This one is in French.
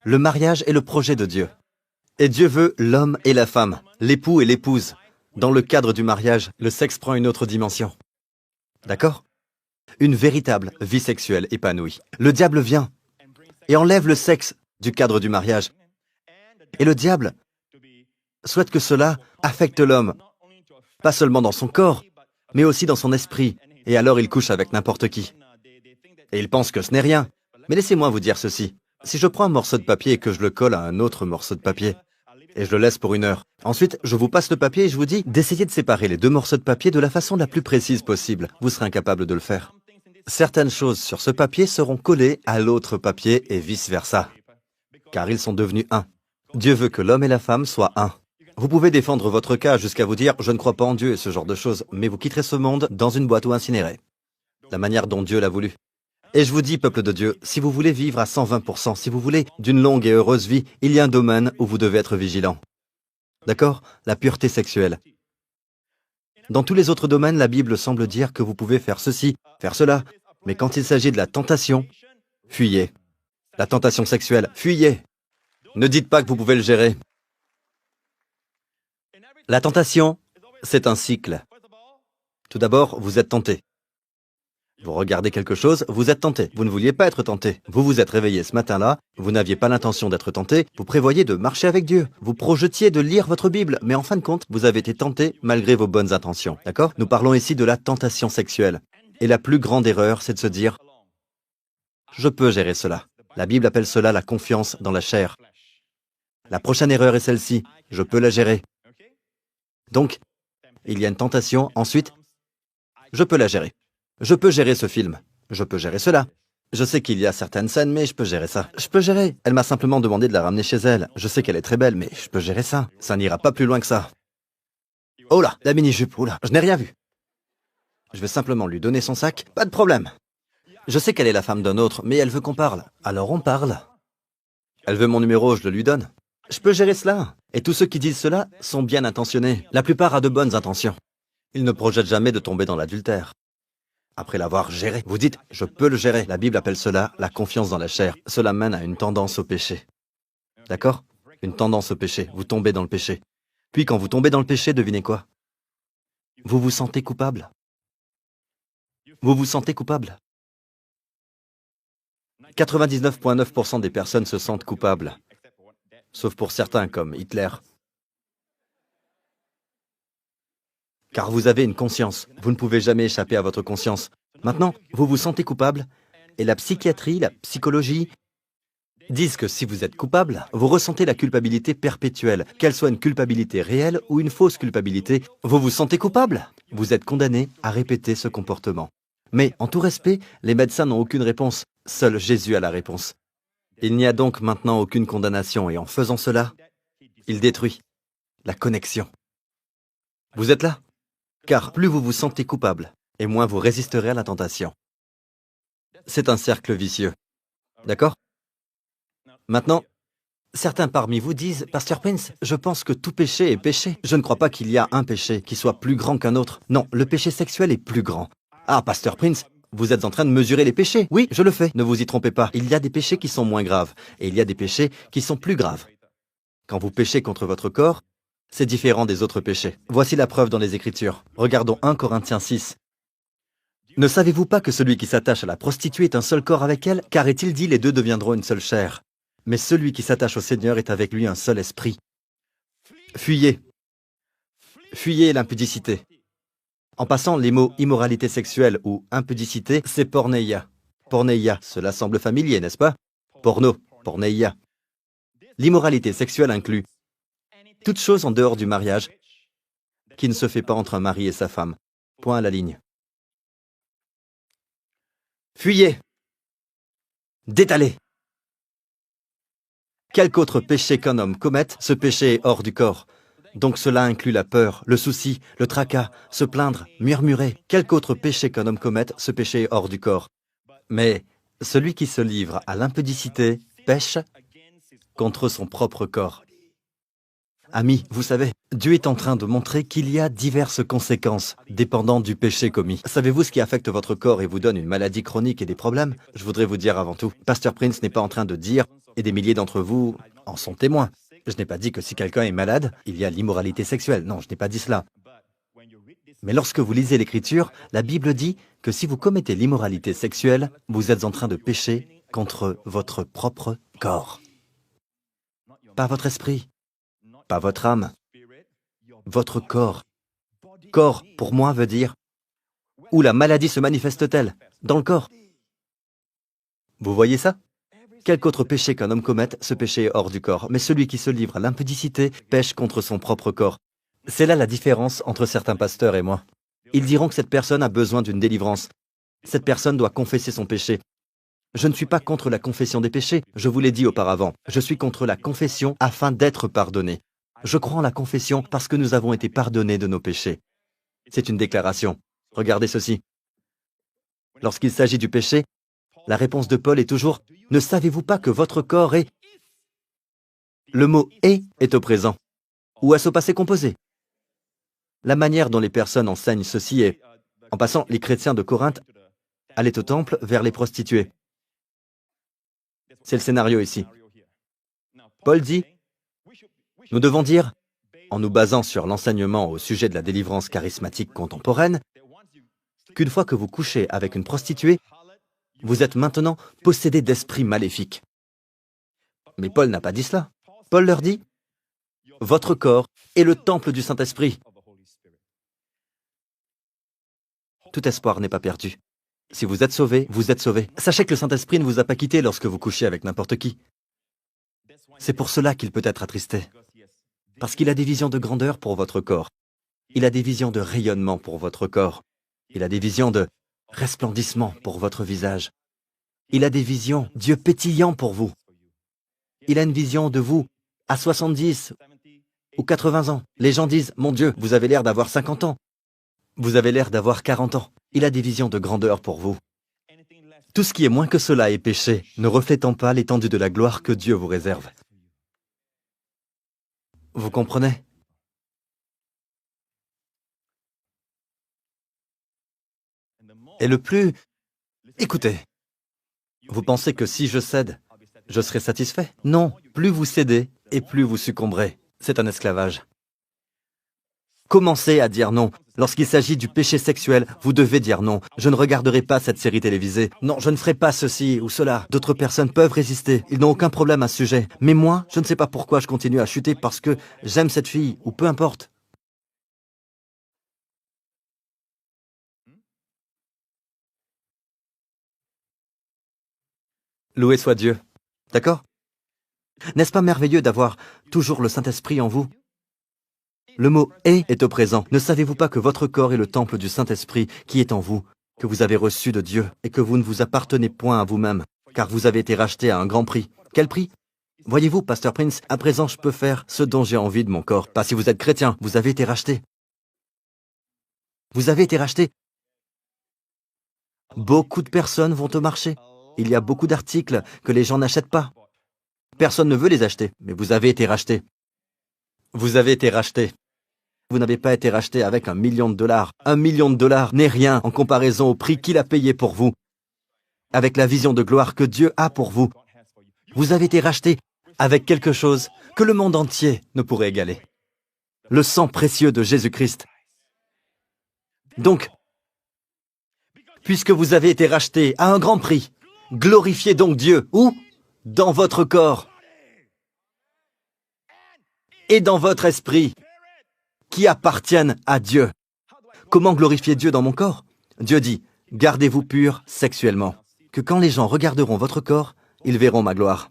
Le mariage est le projet de Dieu. Et Dieu veut l'homme et la femme, l'époux et l'épouse. Dans le cadre du mariage, le sexe prend une autre dimension. D'accord? Une véritable vie sexuelle épanouie. Le diable vient et enlève le sexe du cadre du mariage. Et le diable souhaite que cela affecte l'homme, pas seulement dans son corps, mais aussi dans son esprit. Et alors il couche avec n'importe qui. Et il pense que ce n'est rien. Mais laissez-moi vous dire ceci. Si je prends un morceau de papier et que je le colle à un autre morceau de papier, et je le laisse pour 1 heure, ensuite je vous passe le papier et je vous dis d'essayer de séparer les 2 morceaux de papier de la façon la plus précise possible. Vous serez incapable de le faire. Certaines choses sur ce papier seront collées à l'autre papier et vice-versa, car ils sont devenus un. Dieu veut que l'homme et la femme soient un. Vous pouvez défendre votre cas jusqu'à vous dire « je ne crois pas en Dieu » et ce genre de choses, mais vous quitterez ce monde dans une boîte ou incinéré. La manière dont Dieu l'a voulu. Et je vous dis, peuple de Dieu, si vous voulez vivre à 120%, si vous voulez d'une longue et heureuse vie, il y a un domaine où vous devez être vigilant. D'accord? La pureté sexuelle. Dans tous les autres domaines, la Bible semble dire que vous pouvez faire ceci, faire cela, mais quand il s'agit de la tentation, fuyez. La tentation sexuelle, fuyez. Ne dites pas que vous pouvez le gérer. La tentation, c'est un cycle. Tout d'abord, vous êtes tenté. Vous regardez quelque chose, vous êtes tenté. Vous ne vouliez pas être tenté. Vous vous êtes réveillé ce matin-là, vous n'aviez pas l'intention d'être tenté, vous prévoyez de marcher avec Dieu. Vous projetiez de lire votre Bible, mais en fin de compte, vous avez été tenté malgré vos bonnes intentions. D'accord? Nous parlons ici de la tentation sexuelle. Et la plus grande erreur, c'est de se dire « je peux gérer cela ». La Bible appelle cela la confiance dans la chair. La prochaine erreur est celle-ci, « je peux la gérer ». Donc, il y a une tentation, ensuite, « je peux la gérer ». Je peux gérer ce film. Je peux gérer cela. Je sais qu'il y a certaines scènes, mais je peux gérer ça. Je peux gérer. Elle m'a simplement demandé de la ramener chez elle. Je sais qu'elle est très belle, mais je peux gérer ça. Ça n'ira pas plus loin que ça. Oh là, la mini-jupe, oh là, je n'ai rien vu. Je vais simplement lui donner son sac, pas de problème. Je sais qu'elle est la femme d'un autre, mais elle veut qu'on parle. Alors on parle. Elle veut mon numéro, je le lui donne. Je peux gérer cela. Et tous ceux qui disent cela sont bien intentionnés. La plupart a de bonnes intentions. Ils ne projettent jamais de tomber dans l'adultère. Après l'avoir géré, vous dites « je peux le gérer ». La Bible appelle cela la confiance dans la chair. Cela mène à une tendance au péché. D'accord? Une tendance au péché. Vous tombez dans le péché. Puis quand vous tombez dans le péché, devinez quoi? Vous vous sentez coupable. Vous vous sentez coupable. 99,9% des personnes se sentent coupables. Sauf pour certains comme Hitler. Car vous avez une conscience. Vous ne pouvez jamais échapper à votre conscience. Maintenant, vous vous sentez coupable, et la psychiatrie, la psychologie, disent que si vous êtes coupable, vous ressentez la culpabilité perpétuelle, qu'elle soit une culpabilité réelle ou une fausse culpabilité. Vous vous sentez coupable. Vous êtes condamné à répéter ce comportement. Mais, en tout respect, les médecins n'ont aucune réponse. Seul Jésus a la réponse. Il n'y a donc maintenant aucune condamnation, et en faisant cela, il détruit la connexion. Vous êtes là? Car plus vous vous sentez coupable, et moins vous résisterez à la tentation. C'est un cercle vicieux. D'accord? Maintenant, certains parmi vous disent « Pasteur Prince, je pense que tout péché est péché. Je ne crois pas qu'il y a un péché qui soit plus grand qu'un autre. Non, le péché sexuel est plus grand. » Ah, Pasteur Prince, vous êtes en train de mesurer les péchés. Oui, je le fais, ne vous y trompez pas. Il y a des péchés qui sont moins graves, et il y a des péchés qui sont plus graves. Quand vous péchez contre votre corps, c'est différent des autres péchés. Voici la preuve dans les Écritures. Regardons 1 Corinthiens 6. Ne savez-vous pas que celui qui s'attache à la prostituée est un seul corps avec elle? Car est-il dit, les deux deviendront une seule chair. Mais celui qui s'attache au Seigneur est avec lui un seul esprit. Fuyez. Fuyez l'impudicité. En passant, les mots immoralité sexuelle ou impudicité, c'est porneia. Porneia, cela semble familier, n'est-ce pas? Porno, porneia. L'immoralité sexuelle inclut toute chose en dehors du mariage qui ne se fait pas entre un mari et sa femme. Point à la ligne. Fuyez. Détalez. Quelque autre péché qu'un homme commette, ce péché est hors du corps. Donc cela inclut la peur, le souci, le tracas, se plaindre, murmurer. Quelque autre péché qu'un homme commette, ce péché est hors du corps. Mais celui qui se livre à l'impudicité pêche contre son propre corps. Amis, vous savez, Dieu est en train de montrer qu'il y a diverses conséquences dépendant du péché commis. Savez-vous ce qui affecte votre corps et vous donne une maladie chronique et des problèmes? Je voudrais vous dire avant tout, Pasteur Prince n'est pas en train de dire et des milliers d'entre vous en sont témoins. Je n'ai pas dit que si quelqu'un est malade, il y a l'immoralité sexuelle. Non, je n'ai pas dit cela. Mais lorsque vous lisez l'Écriture, la Bible dit que si vous commettez l'immoralité sexuelle, vous êtes en train de pécher contre votre propre corps. Pas votre esprit, pas votre âme, votre corps. Corps, pour moi, veut dire où la maladie se manifeste-t-elle? Dans le corps. Vous voyez ça? Quelque autre péché qu'un homme commette, ce péché est hors du corps. Mais celui qui se livre à l'impudicité pêche contre son propre corps. C'est là la différence entre certains pasteurs et moi. Ils diront que cette personne a besoin d'une délivrance. Cette personne doit confesser son péché. Je ne suis pas contre la confession des péchés, je vous l'ai dit auparavant. Je suis contre la confession afin d'être pardonné. Je crois en la confession parce que nous avons été pardonnés de nos péchés. C'est une déclaration. Regardez ceci. Lorsqu'il s'agit du péché, la réponse de Paul est toujours « Ne savez-vous pas que votre corps est… » Le mot « est au présent ou est-ce au passé composé? La manière dont les personnes enseignent ceci est… En passant, les chrétiens de Corinthe allaient au temple vers les prostituées. C'est le scénario ici. Paul dit « Nous devons dire, en nous basant sur l'enseignement au sujet de la délivrance charismatique contemporaine, qu'une fois que vous couchez avec une prostituée, vous êtes maintenant possédé d'esprits maléfiques. » Mais Paul n'a pas dit cela. Paul leur dit « Votre corps est le temple du Saint-Esprit. » Tout espoir n'est pas perdu. Si vous êtes sauvé, vous êtes sauvé. Sachez que le Saint-Esprit ne vous a pas quitté lorsque vous couchez avec n'importe qui. C'est pour cela qu'il peut être attristé. Parce qu'il a des visions de grandeur pour votre corps. Il a des visions de rayonnement pour votre corps. Il a des visions de resplendissement pour votre visage. Il a des visions, Dieu pétillant pour vous. Il a une vision de vous à 70 ou 80 ans. Les gens disent, mon Dieu, vous avez l'air d'avoir 50 ans. Vous avez l'air d'avoir 40 ans. Il a des visions de grandeur pour vous. Tout ce qui est moins que cela est péché, ne reflétant pas l'étendue de la gloire que Dieu vous réserve. Vous comprenez? Et le plus… Écoutez, vous pensez que si je cède, je serai satisfait? Non, plus vous cédez et plus vous succomberez. C'est un esclavage. Commencez à dire non. Lorsqu'il s'agit du péché sexuel, vous devez dire non. Je ne regarderai pas cette série télévisée. Non, je ne ferai pas ceci ou cela. D'autres personnes peuvent résister. Ils n'ont aucun problème à ce sujet. Mais moi, je ne sais pas pourquoi je continue à chuter parce que j'aime cette fille ou peu importe. Loué soit Dieu. D'accord? N'est-ce pas merveilleux d'avoir toujours le Saint-Esprit en vous? Le mot « est au présent. Ne savez-vous pas que votre corps est le temple du Saint-Esprit qui est en vous, que vous avez reçu de Dieu, et que vous ne vous appartenez point à vous-même, car vous avez été racheté à un grand prix. Quel prix? Voyez-vous, Pasteur Prince, à présent je peux faire ce dont j'ai envie de mon corps. Pas si vous êtes chrétien, vous avez été racheté. Vous avez été racheté. Beaucoup de personnes vont au marché. Il y a beaucoup d'articles que les gens n'achètent pas. Personne ne veut les acheter, mais vous avez été racheté. Vous avez été racheté. Vous n'avez pas été racheté avec $1 million. $1 million n'est rien en comparaison au prix qu'il a payé pour vous. Avec la vision de gloire que Dieu a pour vous. Vous avez été racheté avec quelque chose que le monde entier ne pourrait égaler. Le sang précieux de Jésus-Christ. Donc, puisque vous avez été racheté à un grand prix, glorifiez donc Dieu. Où? Dans votre corps. Et dans votre esprit. Qui appartiennent à Dieu. Comment glorifier Dieu dans mon corps? Dieu dit, gardez-vous purs sexuellement, que quand les gens regarderont votre corps, ils verront ma gloire.